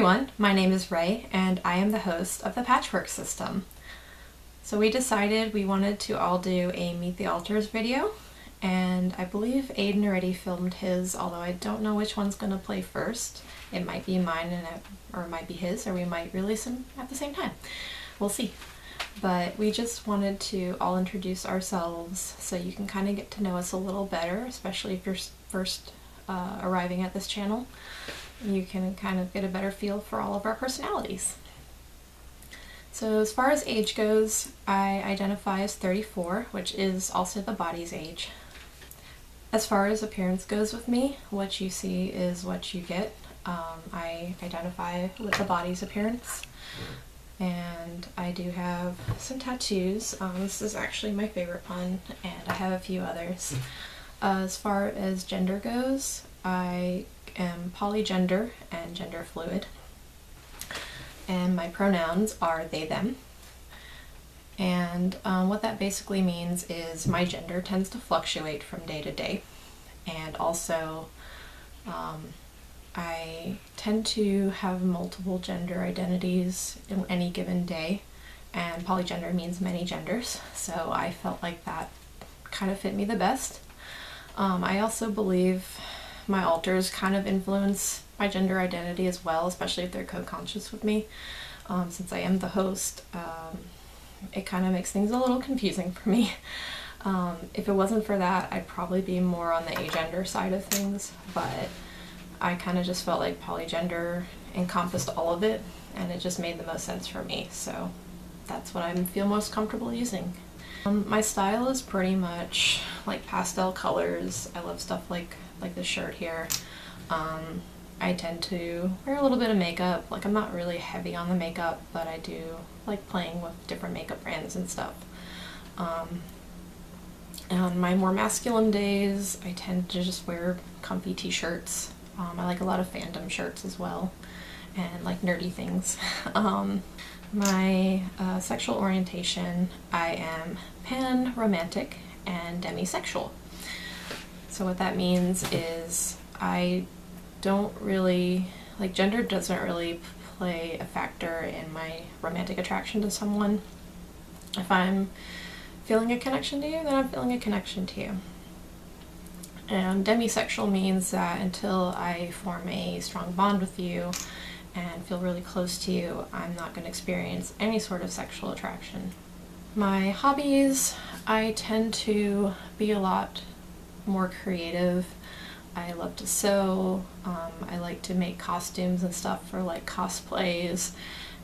everyone, my name is Ray and I am the host of the Patchwork system. So we decided we wanted to all do a Meet the Alters video, and I believe Aiden already filmed his, although I don't know which one's going to play first. It might be mine or it might be his, or we might release them at the same time. We'll see. But we just wanted to all introduce ourselves so you can kind of get to know us a little better, especially if you're first arriving at this channel. You can kind of get a better feel for all of our personalities. So as far as age goes, I identify as 34, which is also the body's age. As far as appearance goes with me, what you see is what you get. I identify with the body's appearance, and I do have some tattoos. This is actually my favorite one, and I have a few others. As far as gender goes, I am polygender and gender fluid, and my pronouns are they, them. And what that basically means is my gender tends to fluctuate from day to day, and also I tend to have multiple gender identities in any given day, and polygender means many genders, so I felt like that kind of fit me the best. I also believe my alters kind of influence my gender identity as well, especially if they're co-conscious with me. Since I am the host, it kind of makes things a little confusing for me. If it wasn't for that, I'd probably be more on the agender side of things, but I kind of just felt like polygender encompassed all of it, and it just made the most sense for me, so that's what I feel most comfortable using. My style is pretty much like pastel colors. I love stuff like this shirt here. I tend to wear a little bit of makeup. Like, I'm not really heavy on the makeup, but I do like playing with different makeup brands and stuff. And on my more masculine days, I tend to just wear comfy t-shirts. I like a lot of fandom shirts as well, and like nerdy things. My sexual orientation, I am pan-romantic and demisexual. So what that means is I don't really, like, gender doesn't really play a factor in my romantic attraction to someone. If I'm feeling a connection to you, then I'm feeling a connection to you. And demisexual means that until I form a strong bond with you and feel really close to you, I'm not going to experience any sort of sexual attraction. My hobbies, I tend to be a lot more creative. I love to sew. I like to make costumes and stuff for like cosplays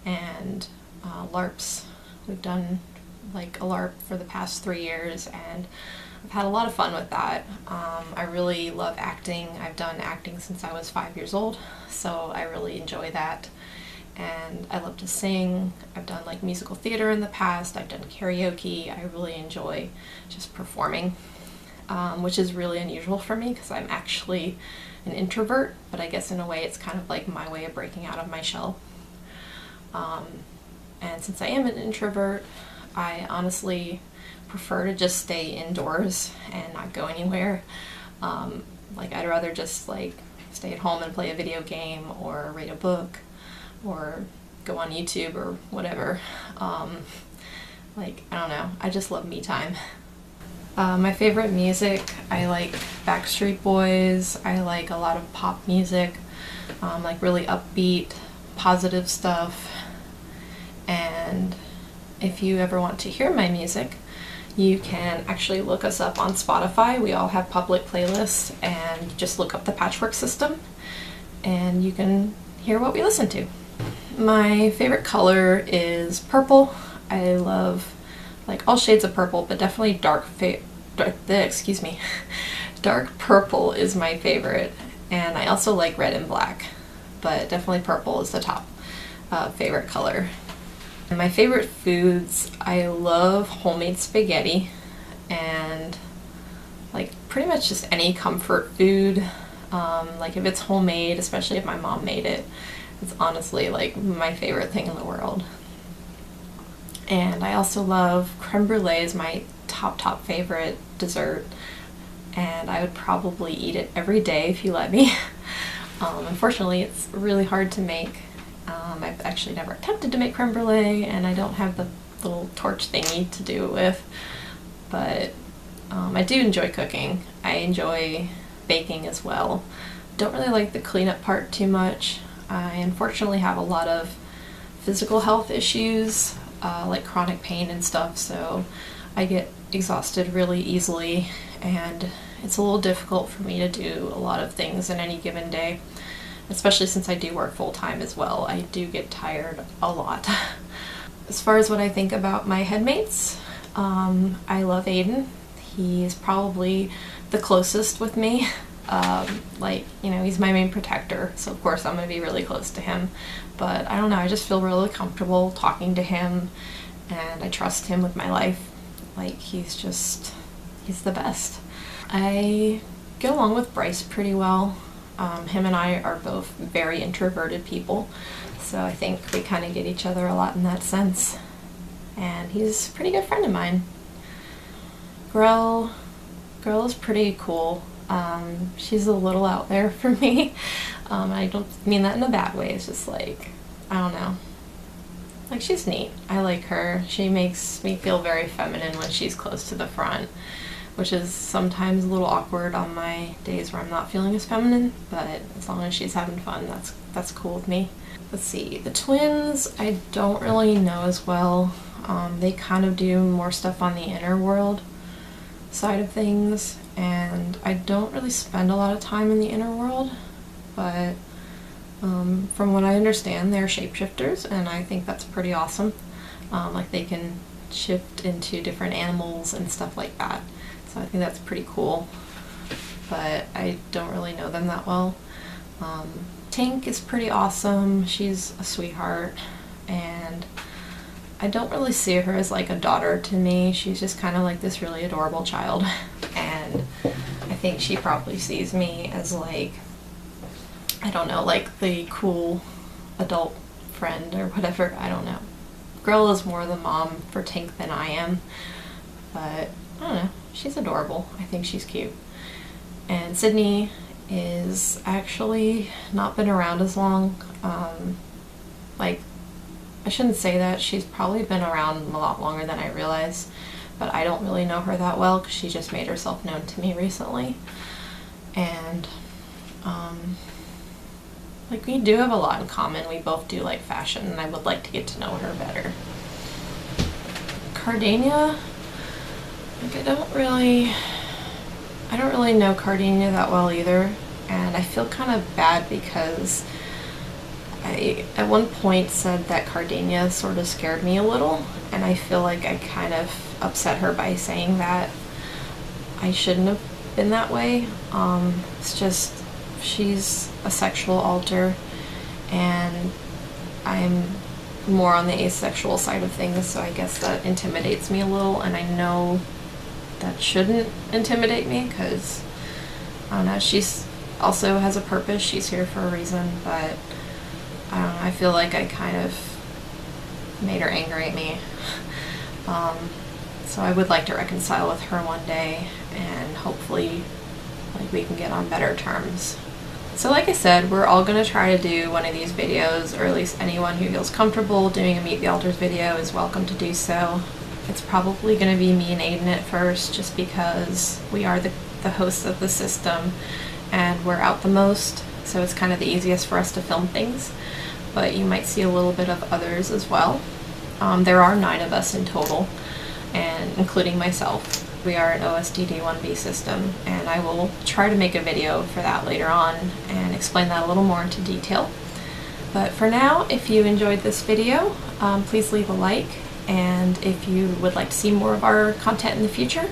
and LARPs. We've done like a LARP for the past 3 years, and I've had a lot of fun with that. I really love acting. I've done acting since I was 5 years old, so I really enjoy that. And I love to sing. I've done like musical theater in the past. I've done karaoke. I really enjoy just performing, which is really unusual for me because I'm actually an introvert, but I guess in a way it's kind of like my way of breaking out of my shell. And since I am an introvert, I honestly prefer to just stay indoors and not go anywhere. Like, I'd rather just like stay at home and play a video game or read a book or go on YouTube or whatever. Like, I don't know, I just love me time. My favorite music, I like Backstreet Boys. I like a lot of pop music, like really upbeat, positive stuff. And if you ever want to hear my music, you can actually look us up on Spotify. We all have public playlists, and just look up the Patchwork system and you can hear what we listen to. My favorite color is purple. I love like all shades of purple, but definitely dark purple is my favorite. And I also like red and black, but definitely purple is the top favorite color. And my favorite foods, I love homemade spaghetti and like pretty much just any comfort food. Like if it's homemade, especially if my mom made it, it's honestly like my favorite thing in the world. And I also love creme brulee is my top favorite dessert, and I would probably eat it every day if you let me. Unfortunately, it's really hard to make, I've actually never attempted to make creme brulee, and I don't have the little torch thingy to do it with, but I do enjoy cooking. I enjoy baking as well. Don't really like the cleanup part too much. I unfortunately have a lot of physical health issues, like chronic pain and stuff, so I get exhausted really easily, and it's a little difficult for me to do a lot of things in any given day, especially since I do work full-time as well. I do get tired a lot. As far as what I think about my headmates, I love Aiden. He is probably the closest with me. Like, you know, he's my main protector, so of course I'm going to be really close to him. But I don't know, I just feel really comfortable talking to him, and I trust him with my life. Like, he's the best. I get along with Bryce pretty well. Him and I are both very introverted people, so I think we kind of get each other a lot in that sense. And he's a pretty good friend of mine. Grell is pretty cool. She's a little out there for me. I don't mean that in a bad way. It's just like, I don't know. Like, she's neat. I like her. She makes me feel very feminine when she's close to the front, which is sometimes a little awkward on my days where I'm not feeling as feminine, but as long as she's having fun, that's cool with me. Let's see, the twins, I don't really know as well. They kind of do more stuff on the inner world side of things, and I don't really spend a lot of time in the inner world, but from what I understand, they're shapeshifters, and I think that's pretty awesome. Like, they can shift into different animals and stuff like that, so I think that's pretty cool, but I don't really know them that well. Tink is pretty awesome. She's a sweetheart, and I don't really see her as like a daughter to me. She's just kind of like this really adorable child, and I think she probably sees me as, like, I don't know, like the cool adult friend or whatever. I don't know. Grell is more the mom for Tink than I am, but I don't know. She's adorable. I think she's cute. And Sydney is actually not been around as long. Like, I shouldn't say that. She's probably been around a lot longer than I realize, but I don't really know her that well because she just made herself known to me recently. And like, we do have a lot in common. We both do like fashion, and I would like to get to know her better. Cardania, like, I don't really know Cardania that well either, and I feel kind of bad because I at one point said that Cardania sort of scared me a little, and I feel like I kind of upset her by saying that. I shouldn't have been that way. It's just, she's a sexual alter, and I'm more on the asexual side of things, so I guess that intimidates me a little, and I know that shouldn't intimidate me because, I don't know, she's also has a purpose. She's here for a reason, but I don't know, I feel like I kind of made her angry at me. So I would like to reconcile with her one day, and hopefully, like, we can get on better terms. So like I said, we're all going to try to do one of these videos, or at least anyone who feels comfortable doing a Meet the Alters video is welcome to do so. It's probably going to be me and Aiden at first, just because we are the hosts of the system and we're out the most, so it's kind of the easiest for us to film things. But you might see a little bit of others as well. There are 9 of us in total, and including myself. We are an OSDD-1B system, and I will try to make a video for that later on and explain that a little more into detail. But for now, if you enjoyed this video, please leave a like, and if you would like to see more of our content in the future,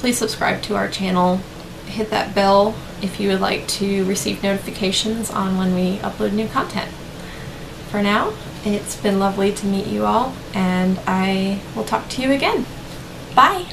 please subscribe to our channel. Hit that bell if you would like to receive notifications on when we upload new content. For now, it's been lovely to meet you all, and I will talk to you again. Bye!